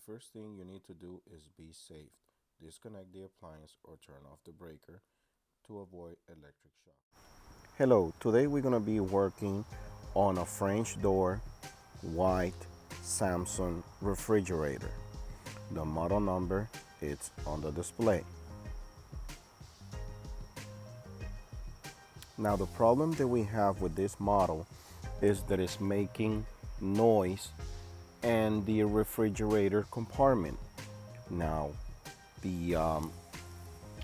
first thing you need to do is be safe. Disconnect the appliance or turn off the breaker to avoid electric shock. Hello, today we're going to be working on a French door white Samsung refrigerator. The model number is on the display. Now the problem that we have with this model is that it's making noise and the refrigerator compartment. Now the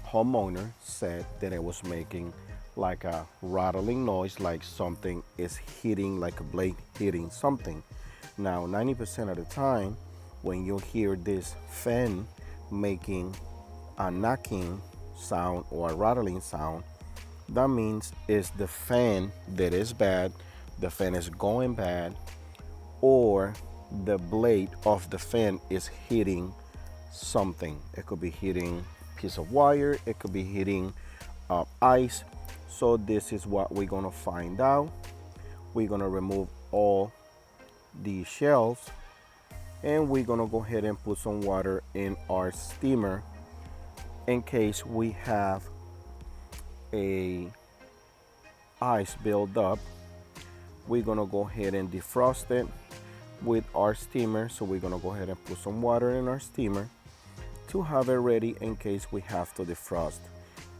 homeowner said that it was making like a rattling noise, like something is hitting, like a blade hitting something. Now 90% of the time when you hear this fan making a knocking sound or a rattling sound, that means it's the fan that is bad, the fan is going bad, or the blade of the fan is hitting something. It could be hitting a piece of wire, it could be hitting ice. So this is what we're gonna find out. We're gonna remove all the shelves and we're gonna go ahead and put some water in our steamer in case we have a ice build up. We're gonna go ahead and defrost it with our steamer. So we're gonna go ahead and put some water in our steamer to have it ready in case we have to defrost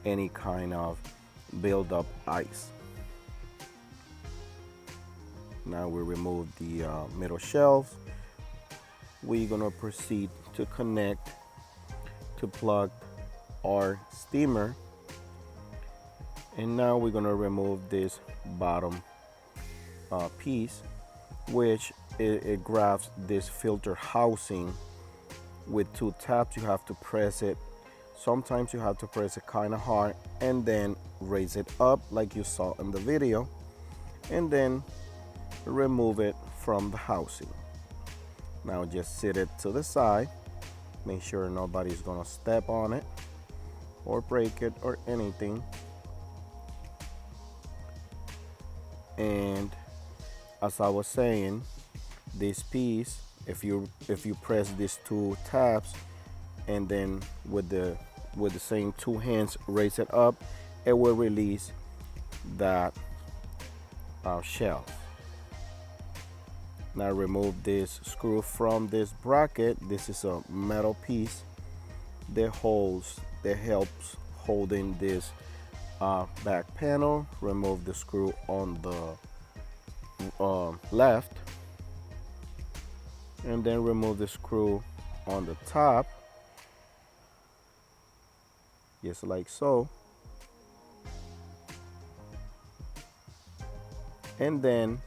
any kind of build up ice. Now we remove the middle shelves. We're gonna proceed to connect to plug our steamer, and now we're gonna remove this bottom piece, which it grabs this filter housing with two taps. You have to press it. Sometimes you have to press it kind of hard and then raise it up like you saw in the video, and then remove it from the housing. Now just sit it to the side. Make sure nobody's gonna step on it or break it or anything. And as I was saying, this piece, if you press these two tabs and then with the same two hands raise it up, it will release that shelf. Now remove this screw from this bracket. This is a metal piece that helps holding this back panel. Remove the screw on the left, and then remove the screw on the top, just like so. And then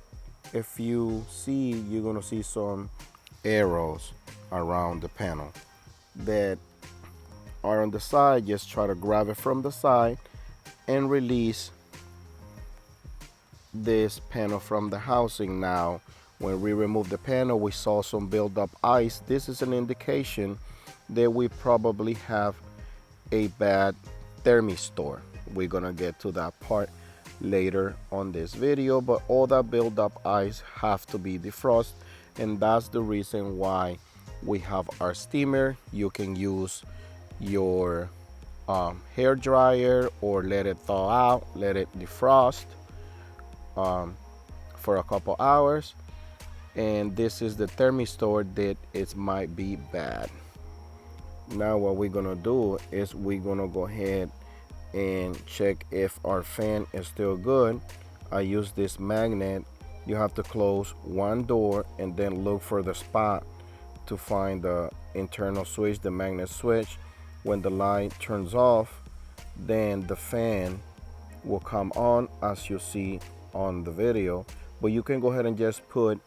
if you see, you're gonna see some arrows around the panel that are on the side. Just try to grab it from the side and release this panel from the housing. Now when we remove the panel, we saw some build up ice. This is an indication that we probably have a bad thermistor. We're gonna get to that part later on this video, but all that build up ice have to be defrosted, and that's the reason why we have our steamer. You can use your hair dryer or let it thaw out, let it defrost for a couple hours. And this is the thermistor that it might be bad. Now what we're gonna do is we're gonna go ahead and check if our fan is still good. I use this magnet. You have to close one door and then look for the spot to find the internal switch, the magnet switch. When the light turns off, then the fan will come on as you see on the video. But you can go ahead and just put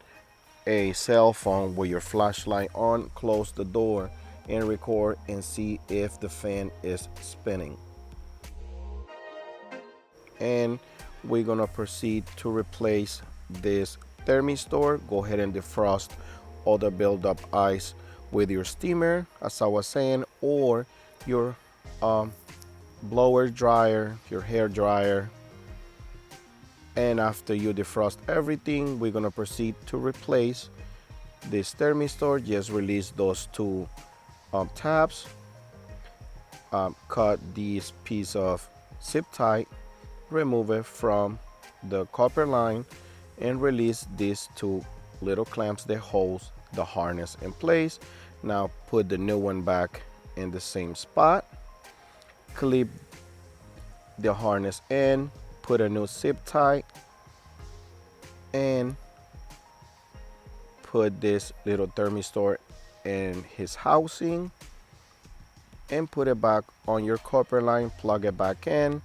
a cell phone with your flashlight on, close the door and record and see if the fan is spinning. And we're gonna proceed to replace this thermistor. Go ahead and defrost all the buildup ice with your steamer, as I was saying, or your blower dryer, your hair dryer. And after you defrost everything, we're gonna proceed to replace this thermistor, just release those two tabs, cut this piece of zip tie, remove it from the copper line, and release these two little clamps that holds the harness in place. Now put the new one back in the same spot, clip the harness in, put a new zip tie, and put this little thermistor in his housing, and put it back on your copper line, plug it back in,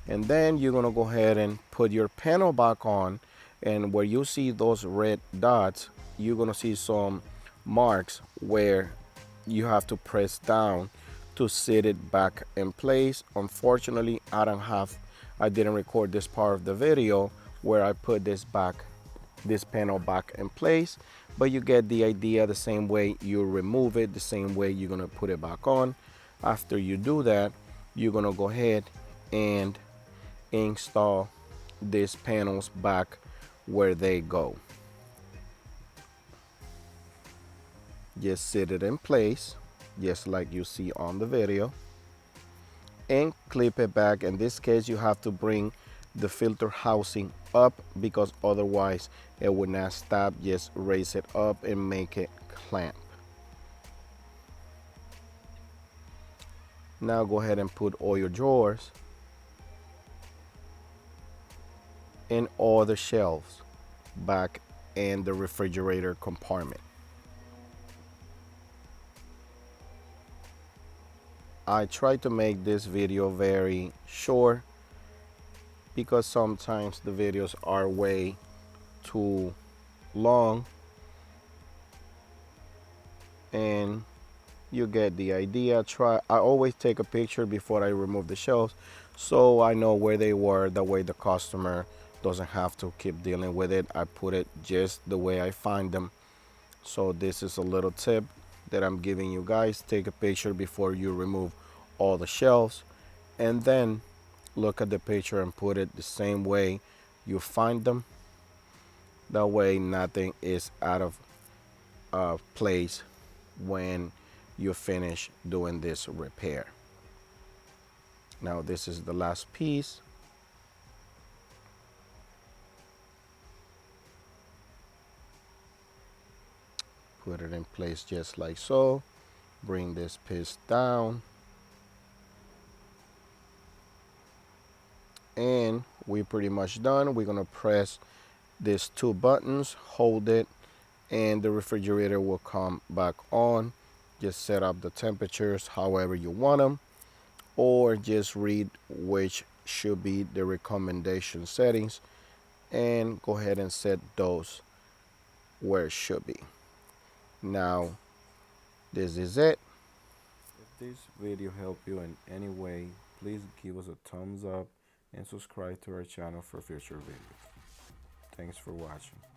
and then you're gonna go ahead and put your panel back on, and where you see those red dots, you're gonna see some marks where you have to press down to sit it back in place. Unfortunately, I didn't record this part of the video where I put this panel back in place, but you get the idea. The same way you remove it, the same way you're gonna put it back on. After you do that, you're gonna go ahead and install these panels back where they go. Just sit it in place, just like you see on the video, and clip it back. In this case, you have to bring the filter housing up because otherwise it would not stop. Just raise it up and make it clamp. Now go ahead and put all your drawers and all the shelves back in the refrigerator compartment. I try to make this video very short because sometimes the videos are way too long, and you get the idea. I always take a picture before I remove the shelves so I know where they were, that way the customer doesn't have to keep dealing with it. I put it just the way I find them. So this is a little tip that I'm giving you guys. Take a picture before you remove all the shelves, and then look at the picture and put it the same way you find them. That way nothing is out of place when you finish doing this repair. Now this is the last piece. Put it in place just like so. Bring this piece down, and we're pretty much done. We're gonna press these two buttons, hold it, and the refrigerator will come back on. Just set up the temperatures however you want them, or just read which should be the recommendation settings and go ahead and set those where it should be. Now this is it. If this video helped you in any way, please give us a thumbs up and subscribe to our channel for future videos. Thanks for watching.